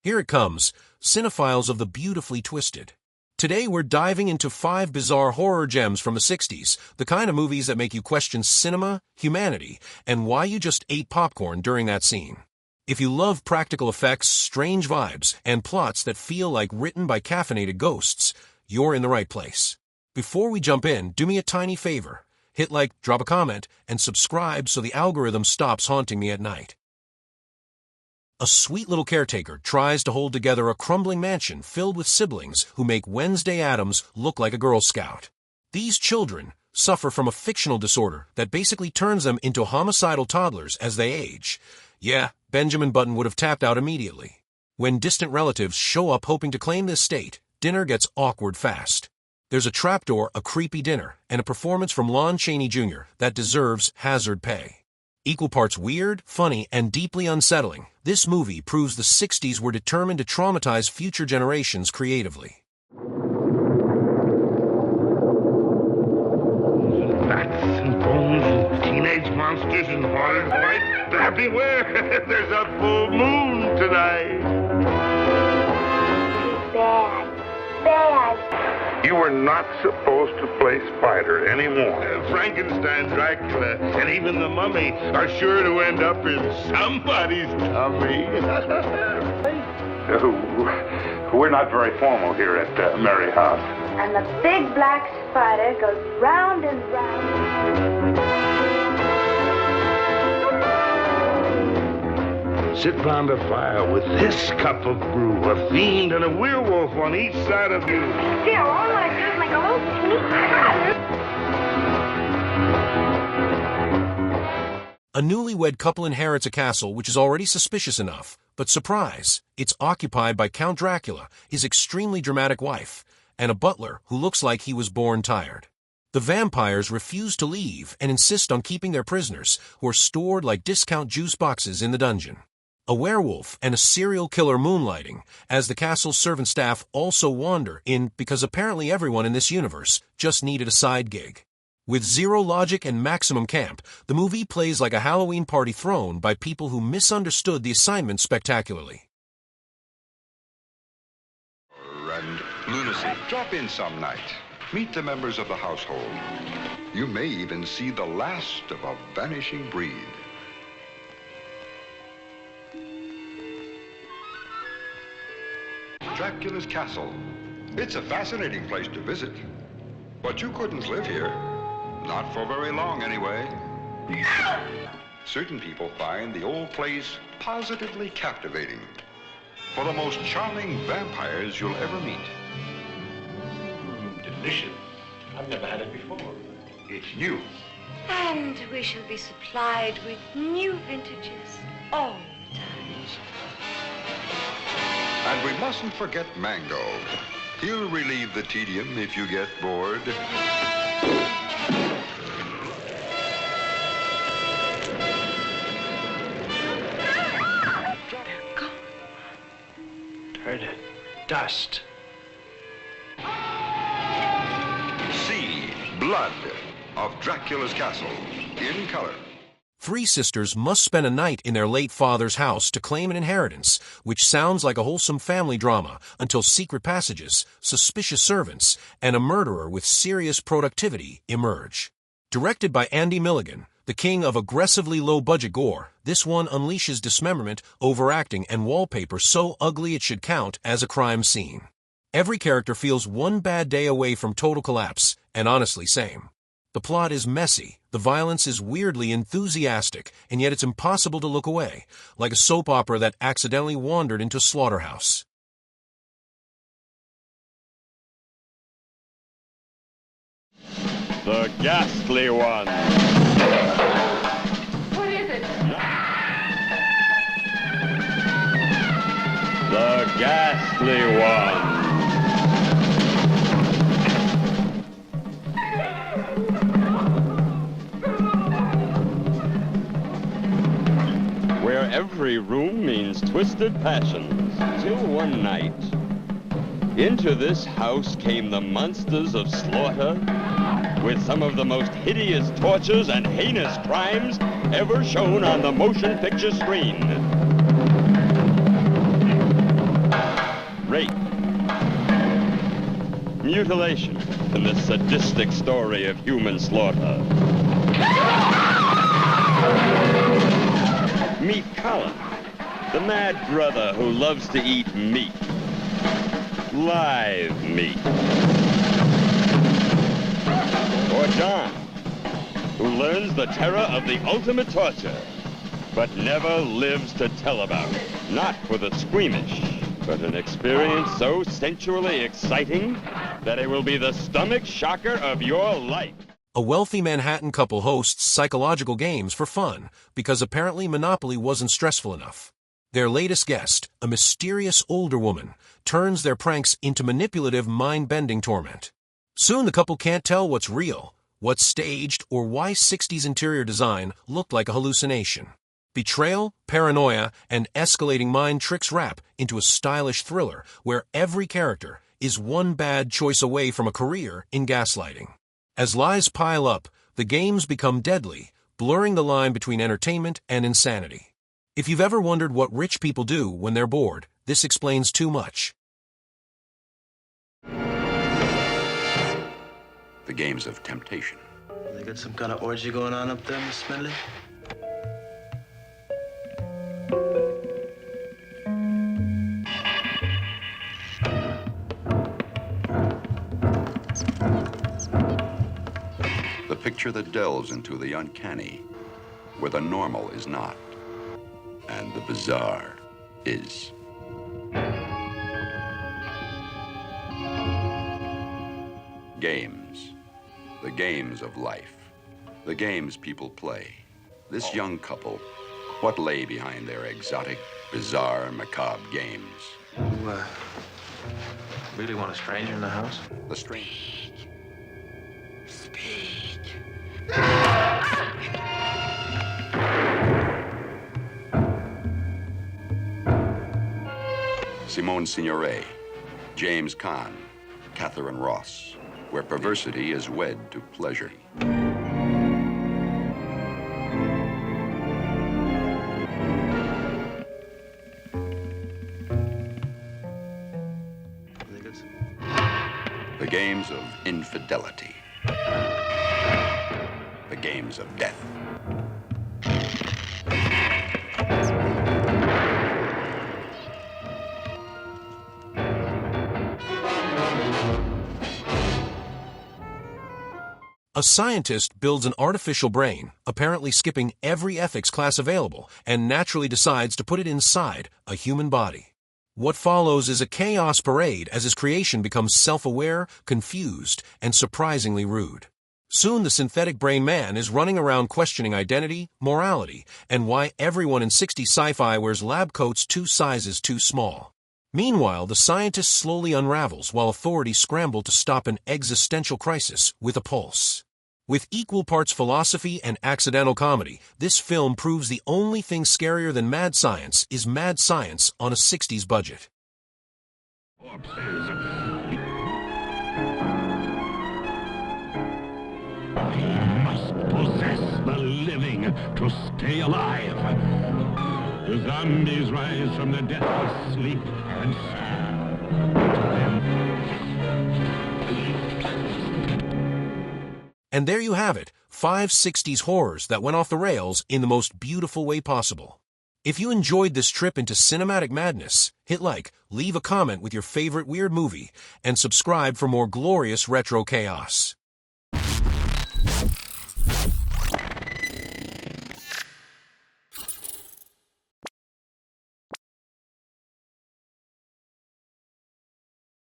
Here it comes, cinephiles of the beautifully twisted. Today we're diving into 5 bizarre horror gems from the 60s, the kind of movies that make you question cinema, humanity, and why you just ate popcorn during that scene. If you love practical effects, strange vibes, and plots that feel like written by caffeinated ghosts, you're in the right place. Before we jump in, do me a tiny favor. Hit like, drop a comment, and subscribe so the algorithm stops haunting me at night. A sweet little caretaker tries to hold together a crumbling mansion filled with siblings who make Wednesday Addams look like a Girl Scout. These children suffer from a fictional disorder that basically turns them into homicidal toddlers as they age. Yeah, Benjamin Button would have tapped out immediately. When distant relatives show up hoping to claim the estate, dinner gets awkward fast. There's a trapdoor, a creepy dinner, and a performance from Lon Chaney Jr. that deserves hazard pay. Equal parts weird, funny, and deeply unsettling, this movie proves the 60s were determined to traumatize future generations creatively. Bats and bones and teenage monsters and horrid light. Beware, there's a full moon tonight. Bad. You were not supposed to play Spider anymore. Frankenstein, Dracula, and even the Mummy are sure to end up in somebody's tummy. We're not very formal here at Mary House. And the big black spider goes round and round. Sit round a fire with this cup of brew, a fiend and a werewolf on each side of you. Still, all I do is make a little teeny. A newlywed couple inherits a castle which is already suspicious enough, but surprise, it's occupied by Count Dracula, his extremely dramatic wife, and a butler who looks like he was born tired. The vampires refuse to leave and insist on keeping their prisoners, who are stored like discount juice boxes in the dungeon. A werewolf and a serial killer moonlighting, as the castle's servant staff also wander in because apparently everyone in this universe just needed a side gig. With zero logic and maximum camp, the movie plays like a Halloween party thrown by people who misunderstood the assignment spectacularly. And lunacy. Drop in some night. Meet the members of the household. You may even see the last of a vanishing breed. Dracula's castle. It's a fascinating place to visit. But you couldn't live here. Not for very long, anyway. Certain people find the old place positively captivating. For the most charming vampires you'll ever meet. Delicious. I've never had it before. It's new. And we shall be supplied with new vintages all the time. And we mustn't forget Mango. He'll relieve the tedium if you get bored. They're gone. Heard it. Dust. See Blood of Dracula's Castle in color. 3 sisters must spend a night in their late father's house to claim an inheritance, which sounds like a wholesome family drama until secret passages, suspicious servants, and a murderer with serious productivity emerge. Directed by Andy Milligan, the king of aggressively low-budget gore, this one unleashes dismemberment, overacting, and wallpaper so ugly it should count as a crime scene. Every character feels one bad day away from total collapse, and honestly, same. The plot is messy, the violence is weirdly enthusiastic, and yet it's impossible to look away, like a soap opera that accidentally wandered into Slaughterhouse. The Ghastly Ones. What is it? The Ghastly Ones. Where every room means twisted passions, till one night. Into this house came the monsters of slaughter, with some of the most hideous tortures and heinous crimes ever shown on the motion picture screen. rape, mutilation, and the sadistic story of human slaughter. Meet Colin, the mad brother who loves to eat meat. Live meat. Or John, who learns the terror of the ultimate torture, but never lives to tell about it. Not for the squeamish, but an experience so sensually exciting that it will be the stomach shocker of your life. A wealthy Manhattan couple hosts psychological games for fun because apparently Monopoly wasn't stressful enough. Their latest guest, a mysterious older woman, turns their pranks into manipulative, mind-bending torment. Soon the couple can't tell what's real, what's staged, or why 60s interior design looked like a hallucination. Betrayal, paranoia, and escalating mind tricks wrap into a stylish thriller where every character is one bad choice away from a career in gaslighting. As lies pile up, the games become deadly, blurring the line between entertainment and insanity. If you've ever wondered what rich people do when they're bored, this explains too much. The games of temptation. They got some kind of orgy going on up there, Miss Smedley? The picture that delves into the uncanny, where the normal is not, and the bizarre is. Games. The games of life. The games people play. This young couple, what lay behind their exotic, bizarre, macabre games? You, really want a stranger in the house? The stranger. Simone Signoret, James Caan, Catherine Ross, where perversity is wed to pleasure. The games of infidelity. The games of death. A scientist builds an artificial brain, apparently skipping every ethics class available, and naturally decides to put it inside a human body. What follows is a chaos parade as his creation becomes self-aware, confused, and surprisingly rude. Soon the synthetic brain man is running around questioning identity, morality, and why everyone in 60s sci-fi wears lab coats 2 sizes too small. Meanwhile, the scientist slowly unravels while authorities scramble to stop an existential crisis with a pulse. With equal parts philosophy and accidental comedy, this film proves the only thing scarier than mad science is mad science on a 60s budget. I must possess the living to stay alive. The zombies rise from the deathless sleep and And there you have it, 5 60s horrors that went off the rails in the most beautiful way possible. If you enjoyed this trip into cinematic madness, hit like, leave a comment with your favorite weird movie, and subscribe for more glorious retro chaos.